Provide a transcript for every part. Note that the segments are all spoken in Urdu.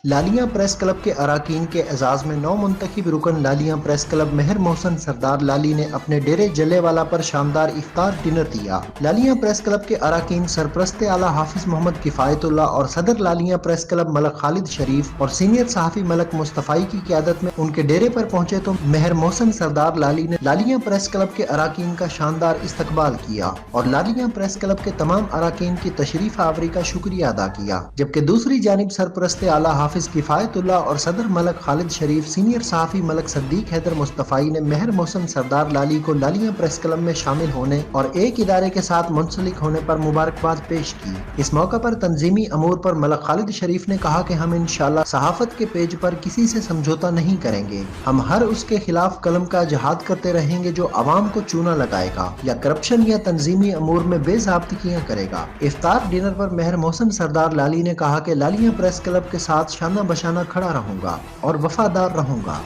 لالیاں پریس کلب کے اراکین کے اعزاز میں نو منتخب رکن لالیاں پریس کلب مہر محسن سردار لالی نے اپنے ڈیرے جلے والا پر شاندار افطار ڈنر دیا۔ لالیاں پریس کلب کے اراکین سرپرست اعلیٰ حافظ محمد کفایت اللہ اور صدر لالیاں پریس کلب ملک خالد شریف اور سینئر صحافی ملک مصطفی کی قیادت میں ان کے ڈیرے پر پہنچے تو مہر محسن سردار لالی نے لالیاں پریس کلب کے اراکین کا شاندار استقبال کیا اور لالیاں پریس کلب کے تمام اراکین کی تشریف آوری کا شکریہ ادا کیا، جبکہ دوسری جانب سرپرست اعلیٰ حافظ کفایت اللہ اور صدر ملک خالد شریف سینئر صحافی ملک صدیق حیدر مصطفی نے مہر محسن سردار لالی کو لالیاں پریس کلب میں شامل ہونے اور ایک ادارے کے ساتھ منسلک ہونے پر مبارکباد پیش کی۔ اس موقع پر تنظیمی امور پر ملک خالد شریف نے کہا کہ ہم انشاءاللہ صحافت کے پیج پر کسی سے سمجھوتہ نہیں کریں گے، ہم ہر اس کے خلاف قلم کا جہاد کرتے رہیں گے جو عوام کو چونا لگائے گا یا کرپشن یا تنظیمی امور میں بے ضابطگیاں کرے گا۔ افطار ڈنر پر مہر محسن سردار لالی نے کہا کہ لالیاں پریس کلب کے ساتھ شانہ بشانہ کھڑا رہوں گا اور وفادار رہوں گا۔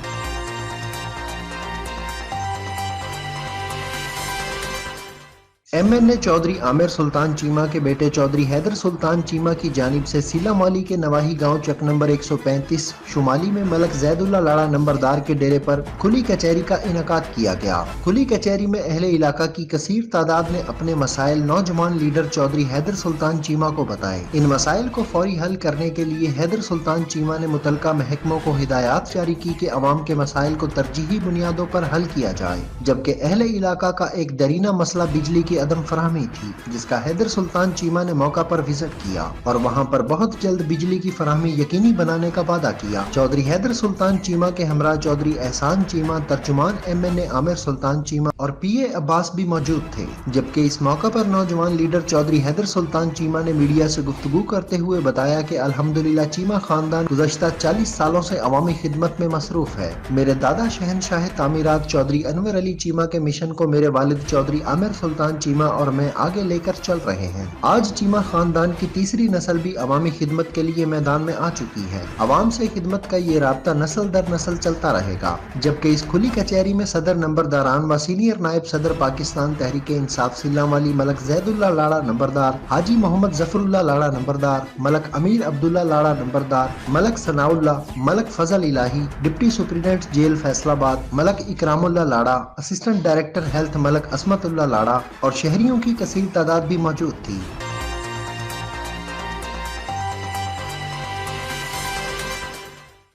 MNA چودھری عامر سلطان چیمہ کے بیٹے چودھری حیدر سلطان چیمہ کی جانب سے سیلا مالی کے نواحی گاؤں چک نمبر 135 شمالی میں ملک زید اللہ لاڑا نمبردار کے ڈیرے پر کھلی کچہری کا انعقاد کیا گیا۔ کھلی کچہری میں اہل علاقہ کی کثیر تعداد نے اپنے مسائل نوجوان لیڈر چودھری حیدر سلطان چیمہ کو بتائے۔ ان مسائل کو فوری حل کرنے کے لیے حیدر سلطان چیمہ نے متعلقہ محکموں کو ہدایات جاری کی کہ عوام کے مسائل کو ترجیحی بنیادوں پر حل کیا جائے، جبکہ اہل علاقہ کا ایک درینہ مسئلہ بجلی کی عدم فراہمی تھی، جس کا حیدر سلطان چیمہ نے موقع پر وزٹ کیا اور وہاں پر بہت جلد بجلی کی فراہمی یقینی بنانے کا وعدہ کیا۔ چودھری حیدر سلطان چیمہ کے ہمراہ چودھری احسان چیمہ، ترجمان MNA عامر سلطان چیمہ اور PA عباس بھی موجود تھے، جبکہ اس موقع پر نوجوان لیڈر چودھری حیدر سلطان چیمہ نے میڈیا سے گفتگو کرتے ہوئے بتایا کہ الحمدللہ چیمہ خاندان گزشتہ 40 سالوں سے عوامی خدمت میں مصروف ہے۔ میرے دادا شہنشاہ تعمیرات چودھری انور علی چیمہ کے مشن کو میرے والد چودھری عامر سلطان چیمہ اور میں آگے لے کر چل رہے ہیں۔ آج چیمہ خاندان کی تیسری نسل بھی عوامی خدمت کے لیے میدان میں آ چکی ہے۔ عوام سے خدمت کا یہ رابطہ نسل در نسل چلتا رہے گا، جبکہ اس کھلی کچہری میں صدر نمبرداران و سینئر نائب صدر پاکستان تحریک انصاف سیلا مالی ملک زید اللہ لاڑا نمبردار، حاجی محمد ظفر اللہ لاڑا نمبردار، ملک امیر عبداللہ لاڑا نمبردار، ملک ثناء اللہ، ملک فضل الہی، ڈپٹی سپرنٹنڈنٹ جیل فیصل آباد ملک اکرام اللہ لاڑا، اسسٹنٹ ڈائریکٹر ہیلتھ ملک عصمت اللہ لاڑا اور شہریوں کی کثیر تعداد بھی موجود تھی۔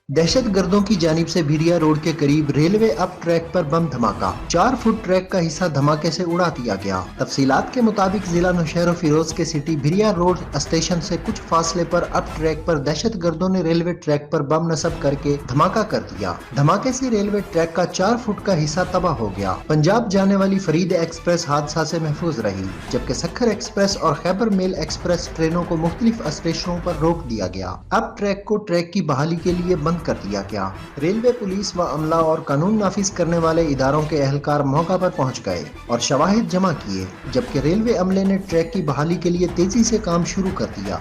دہشت گردوں کی جانب سے بھیریا روڈ کے قریب ریلوے اپ ٹریک پر بم دھماکہ، 4 فٹ ٹریک کا حصہ دھماکے سے اڑا دیا گیا۔ تفصیلات کے مطابق ضلع نوشہر و فیروز کے سٹی بھیریا روڈ اسٹیشن سے کچھ فاصلے پر اپ ٹریک پر دہشت گردوں نے ریلوے ٹریک پر بم نصب کر کے دھماکہ کر دیا۔ دھماکے سے ریلوے ٹریک کا 4 فٹ کا حصہ تباہ ہو گیا۔ پنجاب جانے والی فرید ایکسپریس حادثہ سے محفوظ رہی، جبکہ سکھر ایکسپریس اور خیبر میل ایکسپریس ٹرینوں کو مختلف اسٹیشنوں پر روک دیا گیا۔ اپ ٹریک کو ٹریک کی بحالی کے لیے بند کر دیا گیا۔ ریلوے پولیس و عملہ اور قانون نافذ کرنے والے اداروں کے اہلکار موقع پر پہنچ گئے اور شواہد جمع کیے، جبکہ ریلوے عملے نے ٹریک کی بحالی کے لیے تیزی سے کام شروع کر دیا۔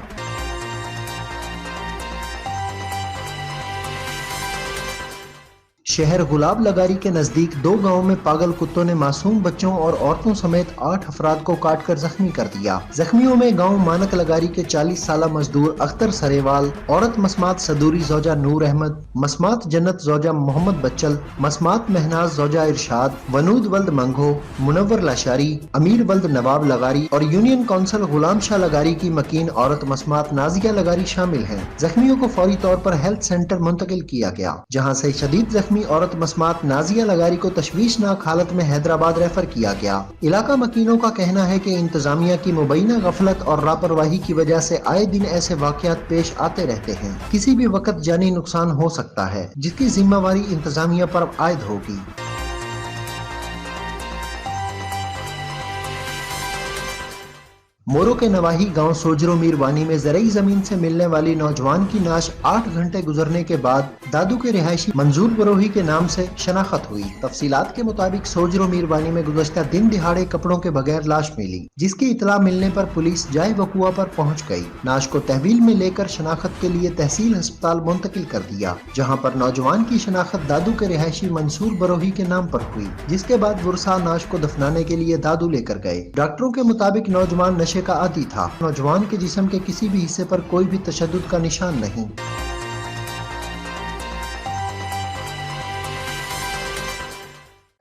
شہر غلاب لگاری کے نزدیک 2 گاؤں میں پاگل کتوں نے معصوم بچوں اور عورتوں سمیت 8 افراد کو کاٹ کر زخمی کر دیا۔ زخمیوں میں گاؤں مانک لگاری کے 40 سالہ مزدور اختر سریوال، عورت مسمات صدوری زوجہ نور احمد، مسمات جنت زوجہ محمد بچل، مسمات مہناز زوجہ ارشاد، ونود ولد منگھو، منور لاشاری، امیر ولد نواب لگاری اور یونین کونسل غلام شاہ لگاری کی مکین عورت مسمات نازیہ لگاری شامل ہیں۔ زخمیوں کو فوری طور پر ہیلتھ سینٹر منتقل کیا گیا، جہاں سے شدید زخمی عورت مسمات نازیہ لگاری کو تشویشناک حالت میں حیدرآباد ریفر کیا گیا۔ علاقہ مکینوں کا کہنا ہے کہ انتظامیہ کی مبینہ غفلت اور لاپرواہی کی وجہ سے آئے دن ایسے واقعات پیش آتے رہتے ہیں۔ کسی بھی وقت جانی نقصان ہو سکتا ہے، جس کی ذمہ واری انتظامیہ پر عائد ہوگی۔ مورو کے نواحی گاؤں سوجرو میر وانی میں زرعی زمین سے ملنے والی نوجوان کی نعش 8 گھنٹے گزرنے کے بعد دادو کے رہائشی منظور بروہی کے نام سے شناخت ہوئی۔ تفصیلات کے مطابق سوجرو میر وانی میں گزشتہ دن دہاڑے کپڑوں کے بغیر لاش ملی، جس کی اطلاع ملنے پر پولیس جائے وقوع پر پہنچ گئی۔ نعش کو تحویل میں لے کر شناخت کے لیے تحصیل ہسپتال منتقل کر دیا، جہاں پر نوجوان کی شناخت دادو کے رہائشی منصور بروہی کے نام پر ہوئی، جس کے بعد ورثاء نعش کو دفنانے کے لیے دادو لے کر گئے۔ ڈاکٹروں کے مطابق نوجوان نشے کا عادی تھا۔ نوجوان کے جسم کے کسی بھی حصے پر کوئی بھی تشدد کا نشان نہیں۔